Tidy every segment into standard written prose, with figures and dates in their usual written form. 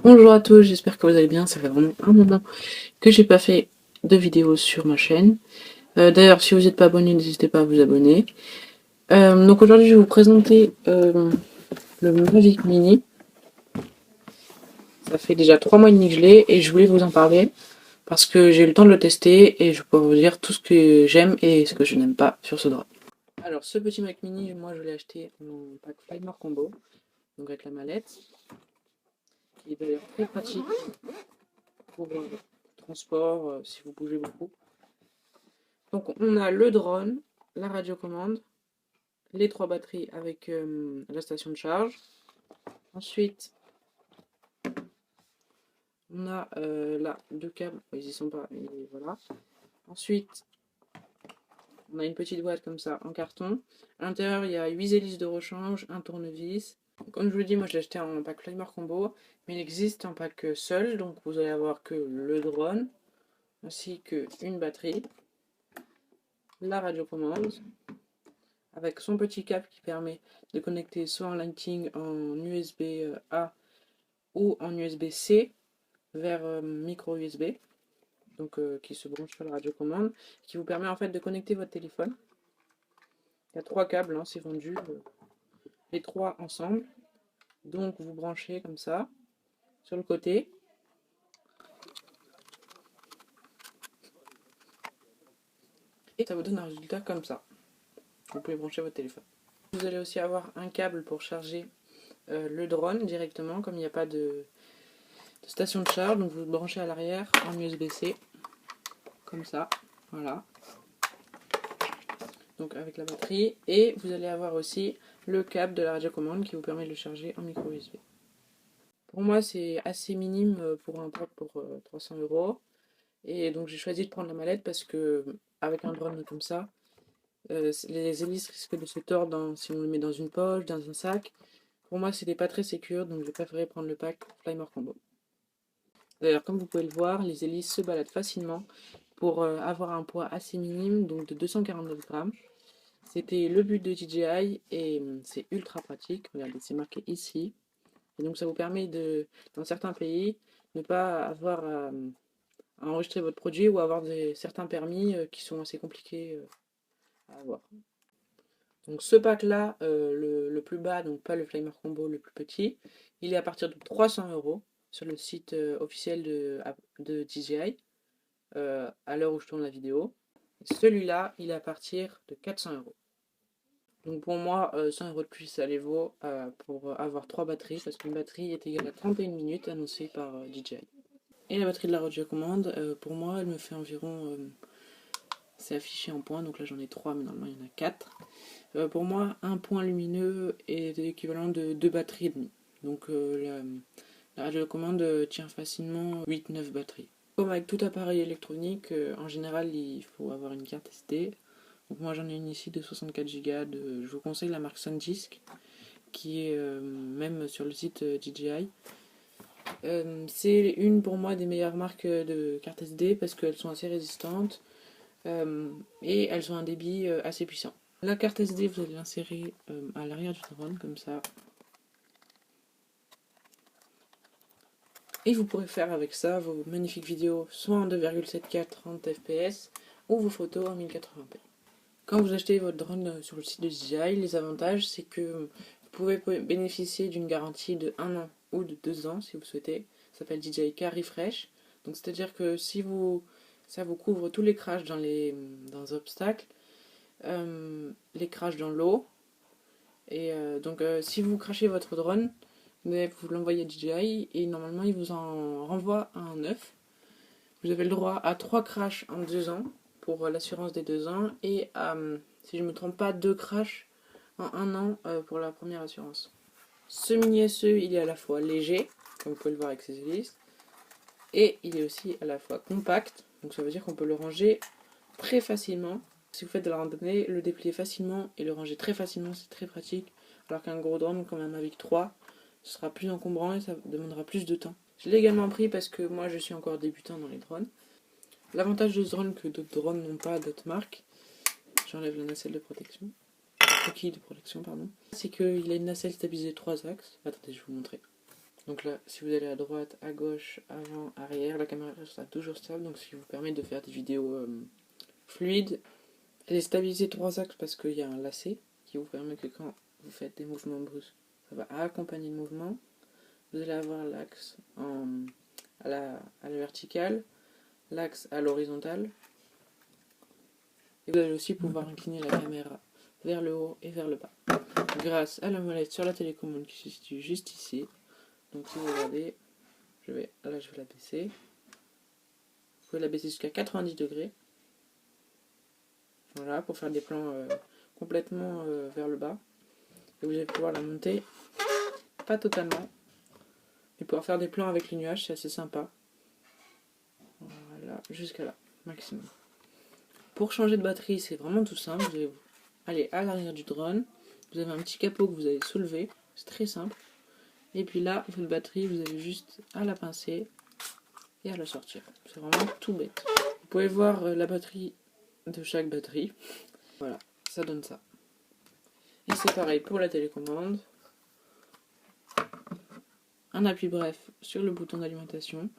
Bonjour à tous, j'espère que vous allez bien. Ça fait vraiment un moment que j'ai pas fait de vidéo sur ma chaîne. D'ailleurs, si vous n'êtes pas abonné, n'hésitez pas à vous abonner. Donc aujourd'hui, je vais vous présenter le Mavic Mini. Ça fait déjà 3 mois et demi que je l'ai et je voulais vous en parler parce que j'ai eu le temps de le tester et je peux vous dire tout ce que j'aime et ce que je n'aime pas sur ce drone. Alors, ce petit Mac Mini, moi je l'ai acheté en pack Flymore Combo, donc avec la mallette, qui est d'ailleurs très pratique pour le transport si vous bougez beaucoup. Donc on a le drone, la radiocommande, les 3 batteries avec la station de charge. Ensuite, on a là 2 câbles, ils y sont pas, et voilà. Ensuite, on a une petite boîte comme ça en carton. À l'intérieur, il y a 8 hélices de rechange, un tournevis. Comme je vous le dis, moi je l'ai acheté en pack Flymore Combo, mais il existe en pack seul, donc vous allez avoir que le drone, ainsi qu'une batterie, la radiocommande, avec son petit câble qui permet de connecter soit en Lightning en USB-A ou en USB-C vers micro USB, donc qui se branche sur la radiocommande, qui vous permet en fait de connecter votre téléphone. Il y a 3 câbles, hein, c'est vendu, les 3 ensemble. Donc vous branchez comme ça sur le côté. Et ça vous donne un résultat comme ça. Vous pouvez brancher votre téléphone. Vous allez aussi avoir un câble pour charger le drone directement, comme il n'y a pas de station de charge, donc vous le branchez à l'arrière en USB-C, comme ça, voilà, donc avec la batterie, et vous allez avoir aussi le câble de la radiocommande qui vous permet de le charger en micro USB. Pour moi c'est assez minime pour un pack pour 300 €, et donc j'ai choisi de prendre la mallette parce que avec un drone comme ça, les hélices risquent de se tordre si on le met dans une poche, dans un sac. Pour moi c'était pas très sécure, donc j'ai préféré prendre le pack Flymore Combo. D'ailleurs, comme vous pouvez le voir, les hélices se baladent facilement pour avoir un poids assez minime, donc de 249 grammes. C'était le but de DJI et c'est ultra pratique. Regardez, c'est marqué ici. Et donc ça vous permet dans certains pays, ne pas avoir à enregistrer votre produit ou avoir certains permis qui sont assez compliqués à avoir. Donc ce pack-là, le plus bas, donc pas le Flymore Combo, le plus petit, il est à partir de 300 € sur le site officiel de DJI. À l'heure où je tourne la vidéo. Celui-là, il est à partir de 400 €. Donc pour moi, 100 € de plus, ça les vaut pour avoir 3 batteries, parce qu'une batterie est égale à 31 minutes annoncée par DJI. Et la batterie de la radiocommande, pour moi, elle me fait environ... c'est affiché en points, donc là j'en ai 3, mais normalement il y en a 4. Pour moi, un point lumineux est l'équivalent de 2 batteries et demie. Donc la radiocommande tient facilement 8-9 batteries. Comme avec tout appareil électronique, en général il faut avoir une carte SD. Donc moi j'en ai une ici de 64 Go. Je vous conseille la marque SanDisk, qui est même sur le site DJI. C'est une pour moi des meilleures marques de cartes SD parce qu'elles sont assez résistantes et elles ont un débit assez puissant. La carte SD, vous allez l'insérer à l'arrière du drone comme ça. Et vous pourrez faire avec ça vos magnifiques vidéos soit en 2,74 30 fps ou vos photos en 1080p. Quand vous achetez votre drone sur le site de DJI, les avantages c'est que vous pouvez bénéficier d'une garantie de 1 an ou de 2 ans si vous souhaitez. Ça s'appelle DJI Car Refresh. Donc c'est-à-dire que si ça vous couvre tous les crashs dans les obstacles, les crashs dans l'eau. Et donc si vous crachez votre drone, vous l'envoyez à DJI et normalement il vous en renvoie un neuf. Vous avez le droit à 3 crashs en 2 ans pour l'assurance des 2 ans et à, si je ne me trompe pas, 2 crashs en 1 an pour la première assurance. Ce mini SE, il est à la fois léger, comme vous pouvez le voir avec ses hélices, et il est aussi à la fois compact, donc ça veut dire qu'on peut le ranger très facilement. Si vous faites de la randonnée, le déplier facilement et le ranger très facilement, c'est très pratique, alors qu'un gros drone comme un Mavic 3, ce sera plus encombrant et ça demandera plus de temps. Je l'ai également pris parce que moi je suis encore débutant dans les drones. L'avantage de ce drone que d'autres drones n'ont pas, d'autres marques, j'enlève la nacelle de protection, coquille de protection pardon, c'est qu'il a une nacelle stabilisée 3 axes. Attendez, je vais vous montrer. Donc là, si vous allez à droite, à gauche, avant, arrière, la caméra sera toujours stable, donc ce qui vous permet de faire des vidéos fluides. Elle est stabilisée 3 axes parce qu'il y a un lacet qui vous permet que quand vous faites des mouvements brusques, ça va accompagner le mouvement. Vous allez avoir l'axe à la verticale, l'axe à l'horizontale. Et vous allez aussi pouvoir incliner la caméra vers le haut et vers le bas, grâce à la molette sur la télécommande qui se situe juste ici. Donc si vous regardez, je vais la baisser. Vous pouvez la baisser jusqu'à 90 degrés. Voilà, pour faire des plans complètement vers le bas. Et vous allez pouvoir la monter, pas totalement, et pouvoir faire des plans avec les nuages, c'est assez sympa. Voilà, jusqu'à là, maximum. Pour changer de batterie, c'est vraiment tout simple. Vous allez aller à l'arrière du drone. Vous avez un petit capot que vous allez soulever. C'est très simple. Et puis là, votre batterie, vous avez juste à la pincer et à la sortir. C'est vraiment tout bête. Vous pouvez voir la batterie de chaque batterie. Voilà, ça donne ça. Et c'est pareil pour la télécommande. Un appui bref sur le bouton d'alimentation.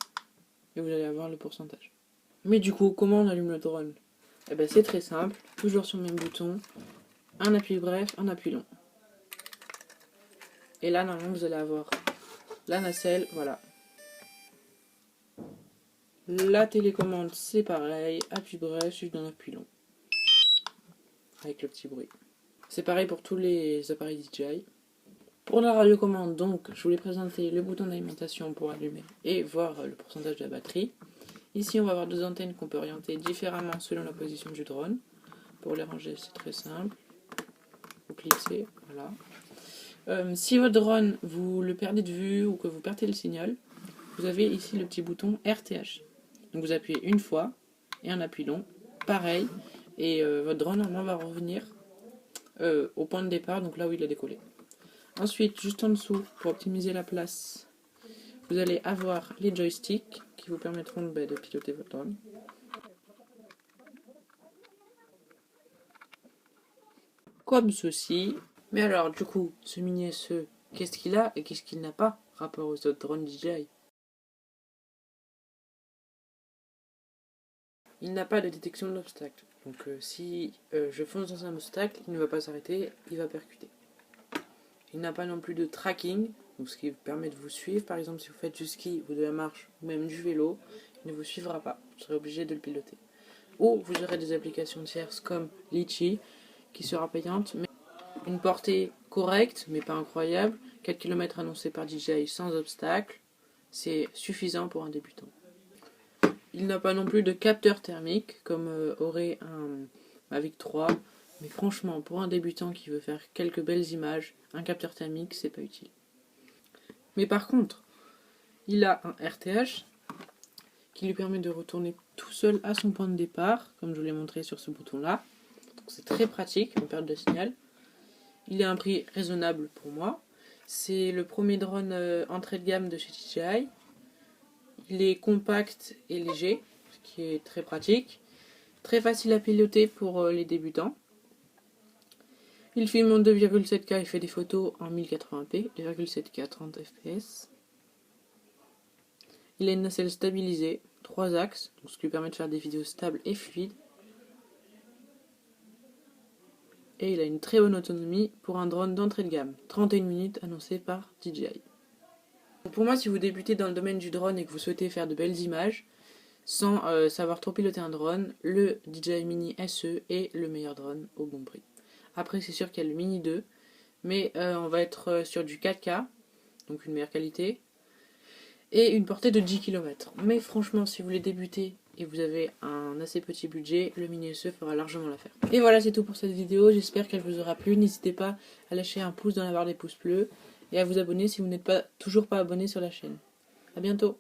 Et vous allez avoir le pourcentage. Mais du coup, comment on allume le drone? Eh ben, c'est très simple. Toujours sur le même bouton. Un appui bref, un appui long. Et là, normalement, vous allez avoir la nacelle, voilà. La télécommande, c'est pareil. Appui bref, suivi d'un appui long. Avec le petit bruit. C'est pareil pour tous les appareils DJI. Pour la radiocommande, donc, je voulais présenter le bouton d'alimentation pour allumer et voir le pourcentage de la batterie. Ici, on va avoir 2 antennes qu'on peut orienter différemment selon la position du drone. Pour les ranger, c'est très simple. Vous clipsez, voilà. Si votre drone, vous le perdez de vue ou que vous perdez le signal, vous avez ici le petit bouton RTH. Donc vous appuyez une fois et un appui long, pareil, et votre drone normalement va revenir au point de départ, donc là où il a décollé. Ensuite, juste en dessous, pour optimiser la place, vous allez avoir les joysticks qui vous permettront de piloter votre drone. Comme ceci. Mais alors, du coup, ce Mini SE, qu'est-ce qu'il a et qu'est-ce qu'il n'a pas rapport aux autres drones DJI? Il n'a pas de détection d'obstacle. Donc si je fonce dans un obstacle, il ne va pas s'arrêter, il va percuter. Il n'a pas non plus de tracking, donc ce qui vous permet de vous suivre. Par exemple, si vous faites du ski ou de la marche ou même du vélo, il ne vous suivra pas. Vous serez obligé de le piloter. Ou vous aurez des applications tierces comme Litchi, qui sera payante, mais une portée correcte, mais pas incroyable. 4 km annoncés par DJI sans obstacle, c'est suffisant pour un débutant. Il n'a pas non plus de capteur thermique, comme aurait un Mavic 3. Mais franchement, pour un débutant qui veut faire quelques belles images, un capteur thermique, c'est pas utile. Mais par contre, il a un RTH qui lui permet de retourner tout seul à son point de départ, comme je vous l'ai montré sur ce bouton-là. Donc c'est très pratique en perte de signal. Il est à un prix raisonnable pour moi. C'est le premier drone entrée de gamme de chez DJI. Il est compact et léger, ce qui est très pratique. Très facile à piloter pour les débutants. Il filme en 2,7K et fait des photos en 1080p, 2,7K 30 fps. Il a une nacelle stabilisée, 3 axes, donc ce qui lui permet de faire des vidéos stables et fluides. Et il a une très bonne autonomie pour un drone d'entrée de gamme, 31 minutes annoncé par DJI. Pour moi, si vous débutez dans le domaine du drone et que vous souhaitez faire de belles images, sans savoir trop piloter un drone, le DJI Mini SE est le meilleur drone au bon prix. Après, c'est sûr qu'il y a le Mini 2, mais on va être sur du 4K, donc une meilleure qualité, et une portée de 10 km. Mais franchement, si vous voulez débuter et vous avez un assez petit budget, le Mini SE fera largement l'affaire. Et voilà, c'est tout pour cette vidéo, j'espère qu'elle vous aura plu. N'hésitez pas à lâcher un pouce dans la barre des pouces bleus et à vous abonner si vous n'êtes toujours pas abonné sur la chaîne. A bientôt.